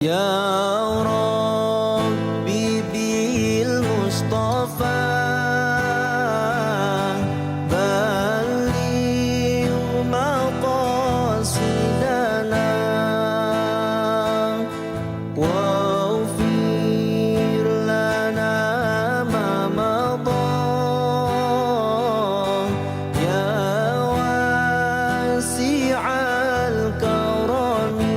Ya Rabbi bil Mustafa balligh maqasidana waghfir lana ma madha ya wasi'al karami.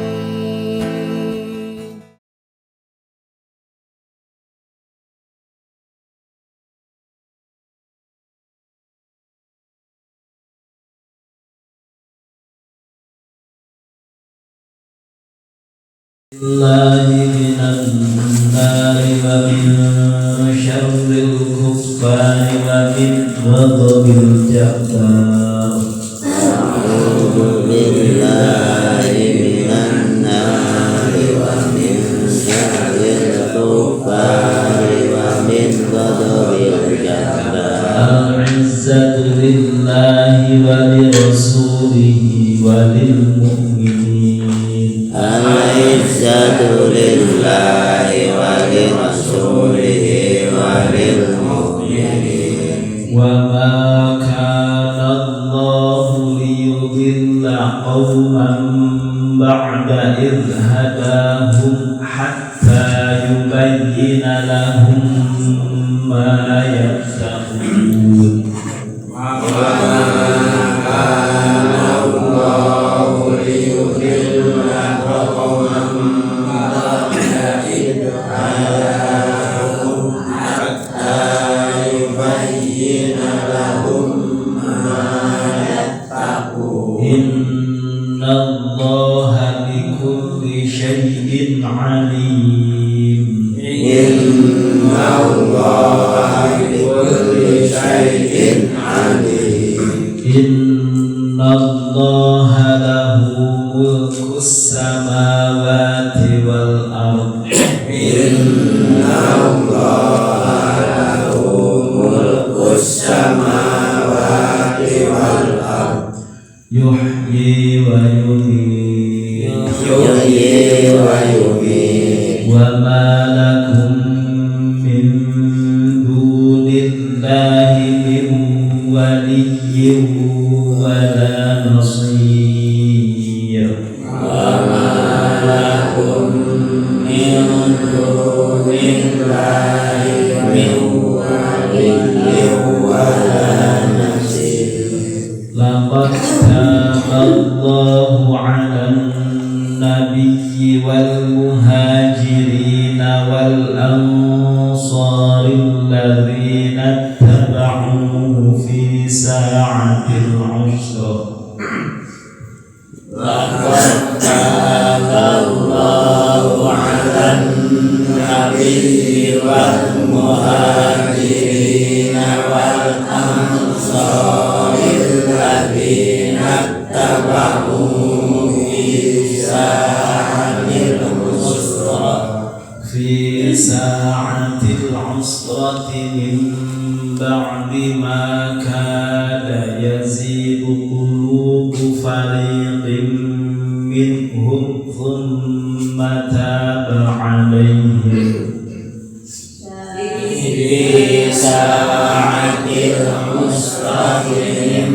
Billahi minan nari wa min syarril kuffari wa min ghadabil jabbar. A'udzu billahi minan nari wa min syarril kuffari wa min ghadabil jabbar. Al-izzatu lillahi wa li rasulihi wa lil mu'minin. Al-izzatu lillahi wa li rasulihi wa lil mu'minin. Wa ma kana Allahu liyudilla qauman ba'da idh hadahum hatta yubayyina lahum ma yattaqun. Inna Allaha bikulli syai'in alim. Inna Allaha bikulli syai'in alim. Inna Allaha lahu mulkus samawati wal ard. Inna Allaha lahu mulkus samawati wal ard. Yuhyi wa yumiit. Yuhyi wa yumiit. Wa ma lakum min dunillahi min waliyyin wa la nasir. Wa ma lakum min dunillahi min waliyyin wa la nasir. Laqad taballahu 'alan nabiyyi wal muhajirin wal ansari alladhina ittaba'uhu fi sa'atil 'usra. Laqad taballahu 'alan nabiyyi wal muhajirin wal ansari alladhina ittaba'uhu fi sa'atil 'usra. Fi sa'atil 'usrati min ba'di ma kada yazigu qulubu fariqin minhum thumma taba 'alaihim. Fi sa'atil 'usrati min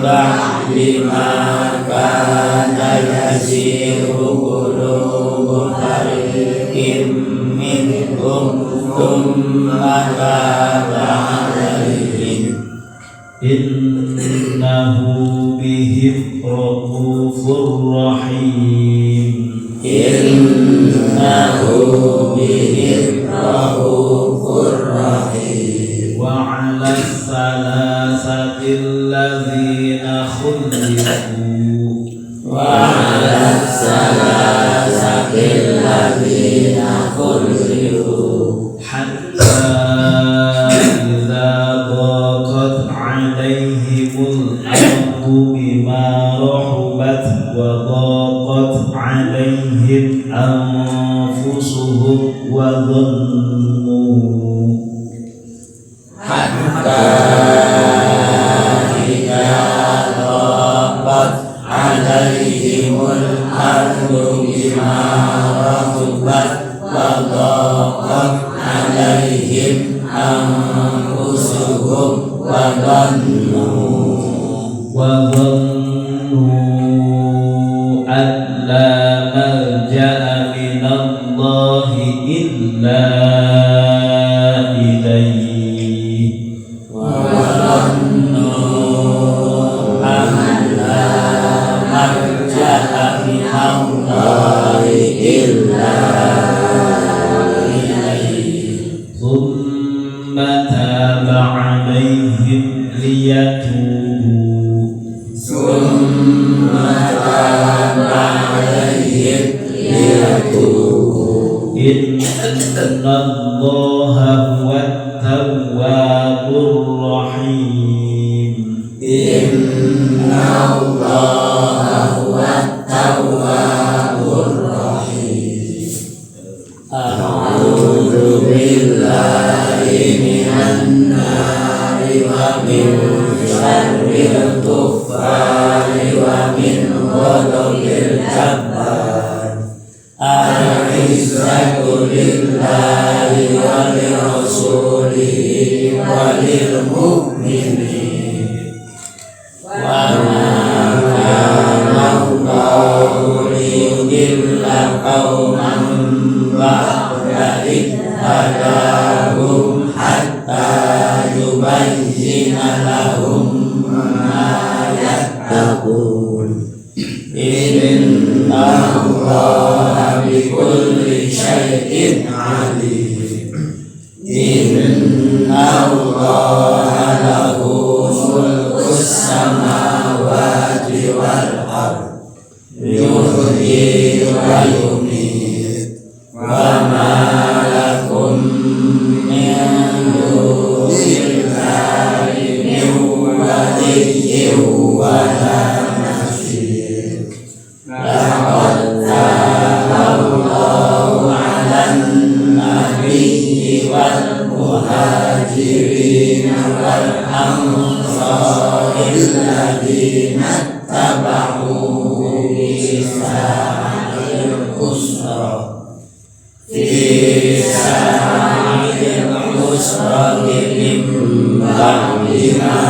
ba'di ma kana yazigu qulubu fariqin minhum thumma taba 'alaihim. Innahu bihim raufur rahim. Innahu bihim raufur rahim. Wa 'ala thalathati alladhina khulifu. Wa 'ala salasati alladhina khulifu. Hatta idza daqat 'alaihimul ardu bima rahubat wa daqat 'alaihim anfusuhum wa dhannu Hatta idza daqat 'alaihimul ardu bima ratubat wa dhaqat alaihim anfusuhum wa dhannu an la malja'a minallahi illa ilaihi wa dhannu an la malja'a minallahi illa ilaihi thumma taba alaihim liyatubu innallaha huwat tawwabur rahim innallaha huwat tawwabur rahim a'udzu billahi minan nari wa min syarril kuffari wa min ghadabil jabbar al-izzatu lillahi wa lirasulihi wa lil mu'minin wa ma kana Allahu liyudilla qauman ba'da idh hadahum hatta yubayyina lahum ma yattaqun inna Allaha bikulli syai'in alim inna Allaha lahu mulkus samawati wal ardh yuhyi wa yumiit wa ma lakum min dunillahi min waliyyin wa la nasir laqad ta'allahu 'alan nabiyyi wal muhajirin wal ansaril ladzina tabauhu fi sa'atil usra min ba'di ma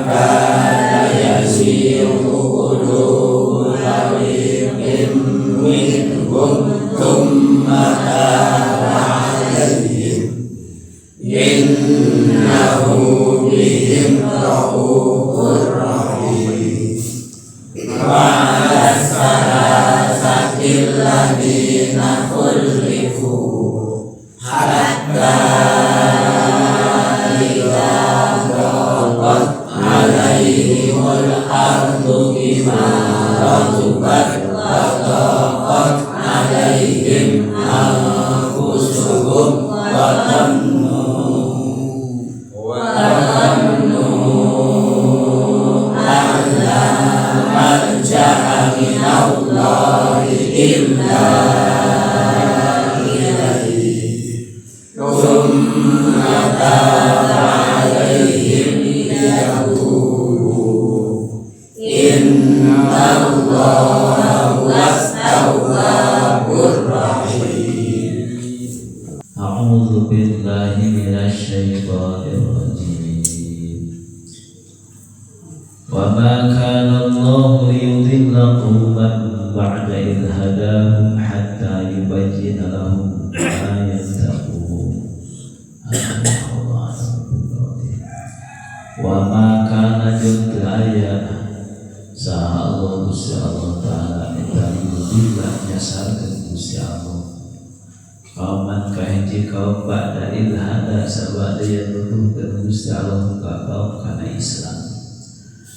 kana yazighu qulubul fariqin minhum thumma taba 'alaihim innahu bihim ra'ufur rahim wa 'ala salasatil ladzina khulifu hatta idza daqat 'alaihimul ardu bima rahabat wa daqat 'alaihim anfusuhum wa dhannu an la malja'a minallahi illa ilaihi thumma taba 'alaihim liyatubu innallaha huwas tawwabur rahim. A'udzu billahi minasy syaithanir rajim. Wa ma kana Allahu liyudilla qauman ba'da idh hadahum hatta yubayyina lahum ma yattaqun. Wa ma kana juntraya sa Allah Gusti Allah taala eta yudilla nyasarkeun Gusti Allah kauman kahiji kaum ba'da idh hada sabada yang nuduhkeun Gusti Allah ka kaum kana Islam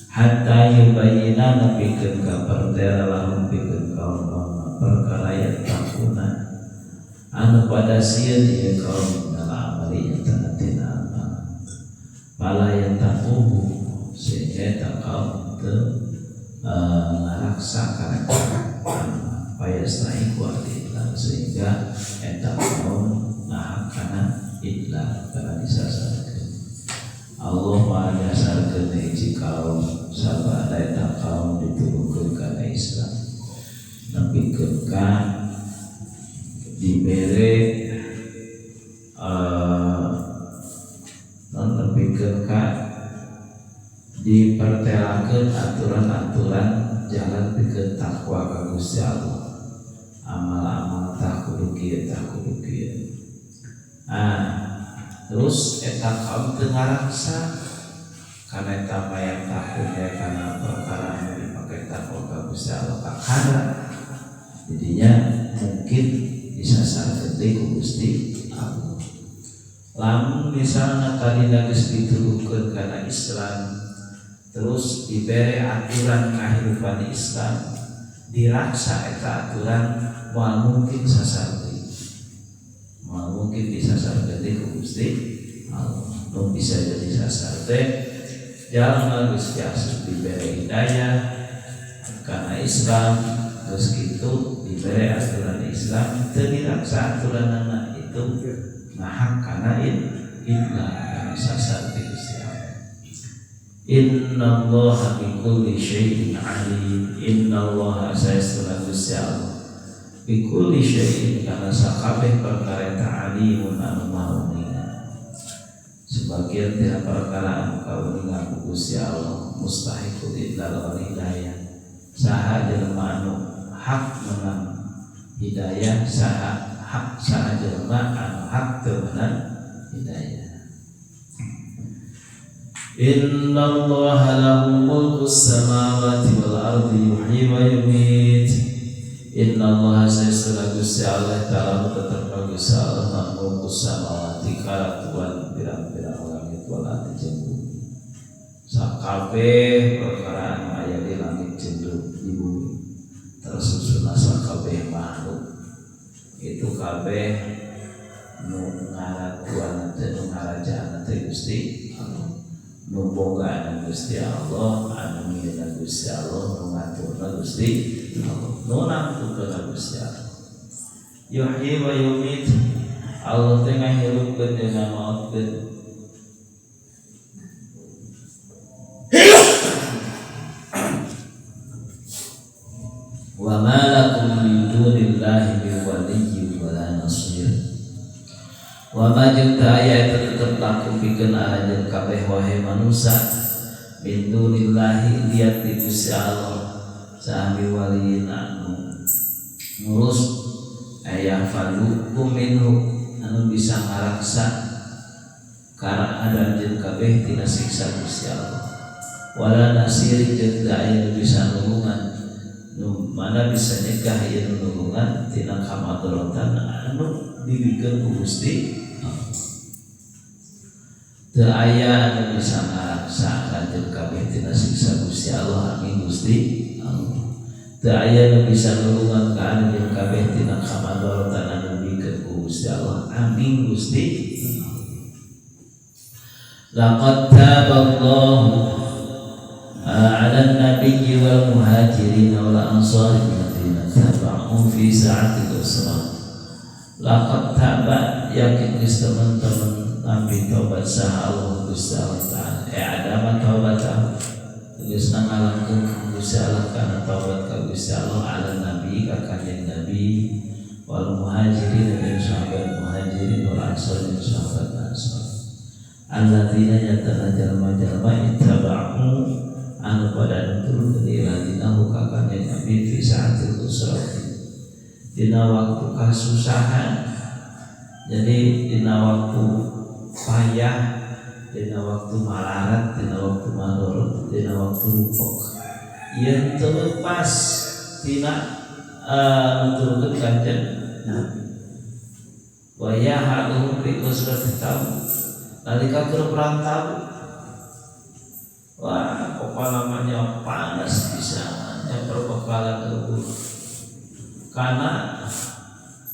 hatta yubayyina napikeun ka pertera lahum pikeun kaum perkara yang takunan anu pada sieun ieu kaum dalam amali yang tanatina amal pala yang takuhu sehingga kaum teu ngaraksa paya staiku adillah sehingga eta kaum kana idlah kana disasarkeun Allah manyasarkeun hiji kaum sabada eta kaum dituduhkeun kana Islam nepikeun ka dibere non lebih ke dipertelakeun aturan-aturan jalan pikeun takwa ka Gusti Allah. Amal-amal tak kudu kieu terus eta kaum teu ngaraksa kana eta mayang takut ya kana perkara anu dipake takwa ka Gusti Allah kakara jadinya mungkin disasarkeun deui ku Gusti Allah. Lamun misalna tadina geus dituduhkeun kana Islam terus dibere aturan kehidupan Islam diraksa eta aturan moal mungkin sasar deui moal mungkin disasar deui ku Gusti Allah. Nu bisa jadi sasar teh jalma geus biasa dibere hidayah kana Islam terus kitu dibere aturan Islam teu diraksa aturanna itu ngahak kana Islam kana sasar deui Gusti Allah. Innallaha bikulli syai'in alim. Innallaha saestuna Gusti Allah bikulli syai'in kana sakabeh perkara eta alimun anu mauningan. Sebagian tina perkara anu kauningan ku Gusti Allah mustahiqul ilal hidayah. Saha jelema anu hak menang hidayah, saha jelema anu hak teu menang hidayah. Inna Allaha lahu mulku samawati wal ardi yuhyi wa yumit. Inna Allaha saestuna Gusti Allah ta'ala tetep Gusti Allah mulku samawati karatuan pirang-pirang langit wal ardi jeung bumi. Sakabeh perkara anu aya di langit jeung di bumi tersusun sakabeh makhluk itu kabeh nu ngaratuan teh nu ngarajaan teh Gusti Allah. Nu boga Gusti Allah, anu ngieuna Gusti Allah, nu ngaturna Gusti Allah, nu namtukeun Gusti Allah. Yuhyi wa yumit, Allah teh ngahirupkeun jeung ngamaotkeun. Wa ma lakum min dunillahi min waliyyin wa la nasir. Wa ma jeung teu aya eta tetep laku pikeun aranjeun kabeh wae manusia min dunillahi liat ti Gusti Allah sami waliyin anu ngurus aya falukum minhu anu bisa ngaraksa karena aranjeun kabeh tina siksa Gusti Allah. Wala nasiri jeung teu aya nu bisa nulungan nu mana bisa nyegah ieu nulungan tina kamadorotan anu dibikeun ku Gusti Allah. Teu aya anu bisa ngaraksa lanjut kabeh tina siksa Gusti Allah amin Gusti Allah. Teu aya anu bisa nulungan ka anu kabeh tina kamadorotan anu dibikeun ku Gusti Allah amin Gusti Allah. Laqad taballahu 'ala an-nabiyyi wal muhajirin wal ansari alladziina taba'u fi sa'atil usra. Laqad taba yakin geus teman-teman nabi taubat saha Allah Gusti Allah taala adama taubatah geus ngalangkeun Gusti Allah kana taubat ka Gusti Allah ala nabi ka kanjeng nabi wal muhajirin dan sahabat muhajirin wal ansar dan sahabat ansar alladzina yatana jalma-jalma ittaba'u anu pada turun dari ladinahu ka kanjeng nabi fi sa'atil usrati dina waktu kasusahan. Jadi dina waktu payah, dina waktu malarat, dina waktu madorot, dina waktu rupok yang terlepas dina menurutkan kanjeng Nabi wa yahaluhum fi usrati tabu nalika keur perang Tabu. Wah, kepalanya panas bisa perbekalan terburu karena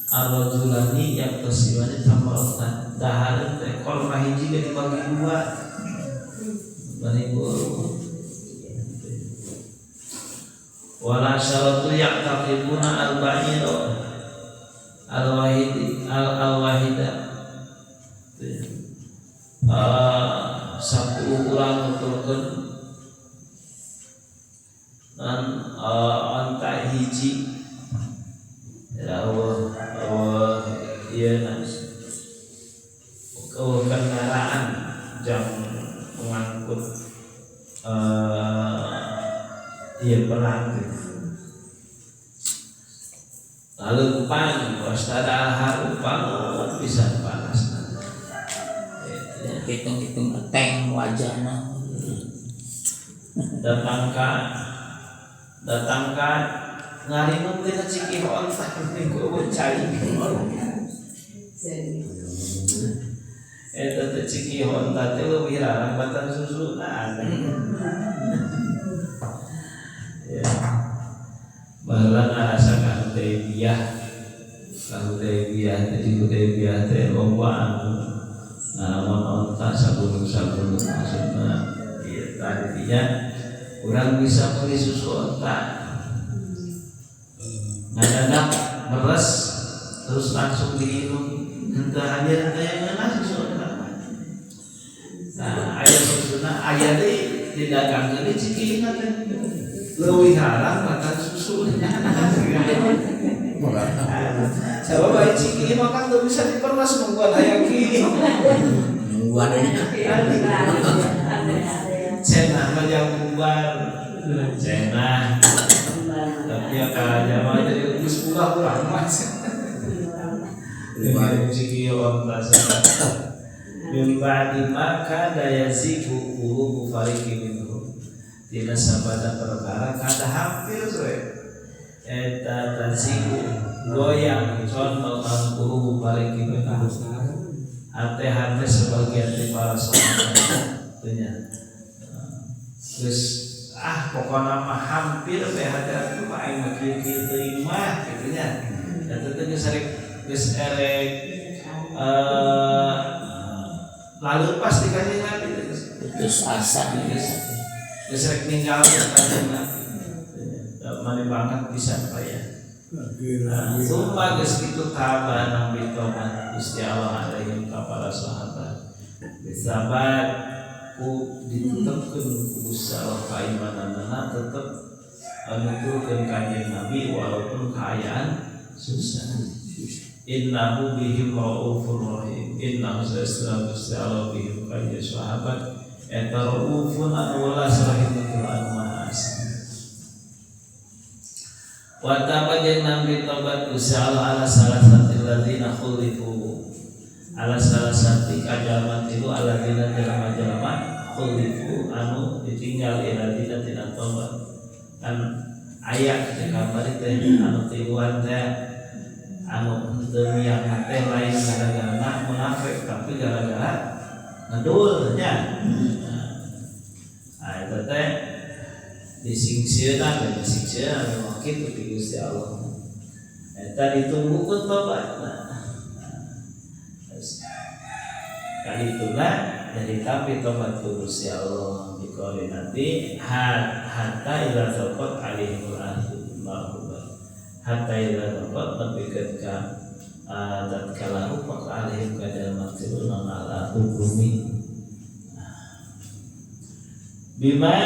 ar-rajulani yang tersiwani tamalkan dahareun teh kol kahiji ge dibagi dua bani buru wala syaratu yaqtaqibuna al-ba'ira al-wahida 10 urang nuturkeun dan onta hiji rawuh kendaraan yang mengangkut perang gitu. Lalu pan wastada haru banget bisa panas. Hitung-hitung tank wajana. Datangkan ngarinung tina Cikihon tah minggu cai. Eta teh Cikihon teh leuwih larang batan susuna. Ya. Baheula ngarasa ka Hudaybiyah. Jadi Hudaybiyah teh loba anu ngalamun onta sabulung-sabulung maksudna ieu tadinya urang bisa beli susu onta. Ngadadak meres terus langsung diinum henteu hadir teh ngeunah susu onta. Nah, aya susuna aya deui didagangkeun di Cikihna teh. Leuwih harang makan susu. Sabab bae Cikih makan tuh bisa diperlas nungguan hayaki. Nungguan Cenah mah jang bubar. Cenah. Tapi aja mah jadi geus ulah urang mah. Cikih onta sana. Min ba'di ma kada yazigu qulubu fariqin minhum. Tina sabada perkara kada hampir soe eta tazigu goyang contoh qulubu fariqin minhum. Hati-hati sebagian dari para sahabat tanya. Terus pokoknya mah hampir teh hati mah aing mah kieu-kieu teuing mah kitu nya. Eta teh geus erek lalu pasti kanjeng Nabi putus asa geus rek ninggal kanjeng Nabi. Mane banget bisa apa ya. Sumpah geus kitu tabah Nabi tobat Gusti Allah alaihim ka para sahabat. Sahabat ku ditetepkeun ku Gusti Allah kaimananna tetep nuturkeun kanjeng Nabi walaupun keadaan susah. Innahu bihim raufur rahim. Innahu sesuna Gusti Allah bihim kanjeng sahabat eta raufun anu welas rahimatul anu maha asih. Wa tabajan nabi tobat Gusti Allah ala salah satu ladzina khulifu. Ala salah satu kajaman itu alladzina jalma-jalma khulifu anu ditinggal ladzina tidak tobat. Kan aya ketika bari teh anu tiluan teh anu teu miang teh lain gara-gara munafik tapi gara-gara ngedul nya. Eta teh disingsieunan memang kitu ti Gusti Allah. Eta ditunggukeun tobatna. Kali ituna jadi tapi tobat ku Gusti Allah dikori nanti hatta ila taqat alaihul ahdu hatta ila taqat tapi ketika tatkala rupak alaihim kadal maktulun ala hukumi bima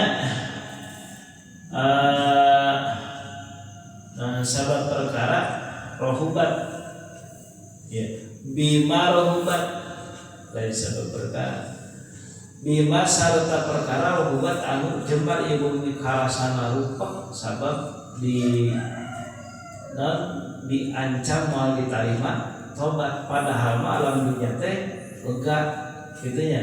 sabab perkara rohubat ya bima rohubat dari sabab perkara bima sarta perkara rohubat anu jembar ibu dikarasana rupak sabab diancam mau diterima tobat padahal alam dunia teh lega gitunya.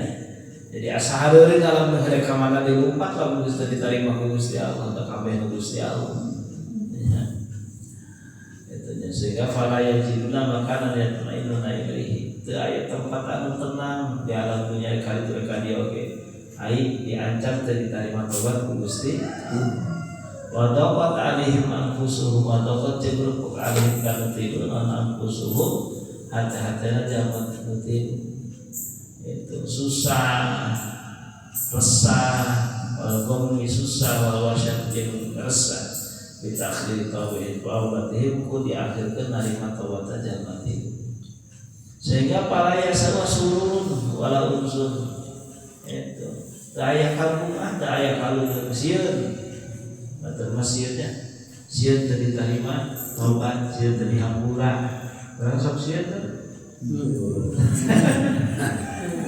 Jadi asa hareureuh dalam mereka mana dilumpat lamun geus diterima ku Gusti Allah teh kabeh nu Gusti Allah. Ya. Itu nya sehingga fala yajiduna makanan yatmainuna ilaihi. Teu aya tempat anu tenang di alam dunia kali mereka dia oge. Ai diancam teu diterima tobat ku Gusti. Wa daqat alaihim anfusuhum wa daqat jabruk alaihim kana tidun anfusuhum hati-hatinya jangan nutin itu susah resah gomni susah wal wasyat jeung resah bitakhir tauhid wa batihim ku diakhirkeun narima taubat jangan itu sehingga palaya sama surun wala unsur itu teu aya kalbungah teu aya kalung sieun masjidnya sieun teu diterima taubat sieun teu dihampura barang sok sieun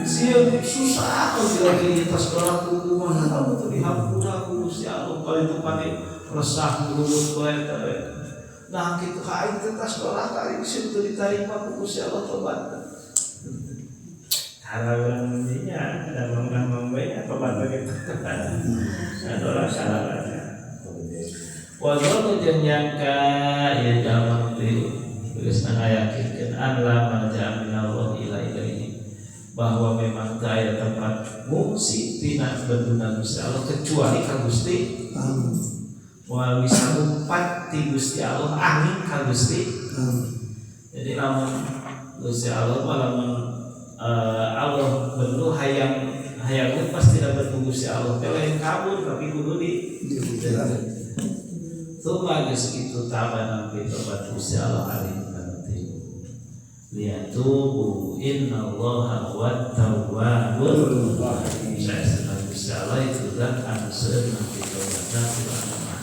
Siap susah kalau lagi tas doa kuku mana tahu tuh dihampura kuku si Allah kalau itu panik resah mulut baik. Nah kita kain tas doa kali situ diterima kuku si Allah tobat. Harapan dia ada membayar tobat begitu. Ada orang salah. Walau jenjangka ya dalam tulis yakin Allah marja min Allah ila ini bahwa memang daya tempat ngungsi tina benduna Gusti Allah kecuali ka Gusti moal bisa umpat ti Gusti Allah angin ka Gusti. Jadi lamun Gusti Allah lamun Allah benu hayang pasti dapat Gusti Allah teh lain kabur tapi kudu di Tuma geus kitu tabanan fi tobat Gusti Allah alaihi nanti. Liyatubu innallaha huwat tawwabur rahim. Saya senang Gusti Allah itu zat anu seueur fi tobatna Tuhan Maha.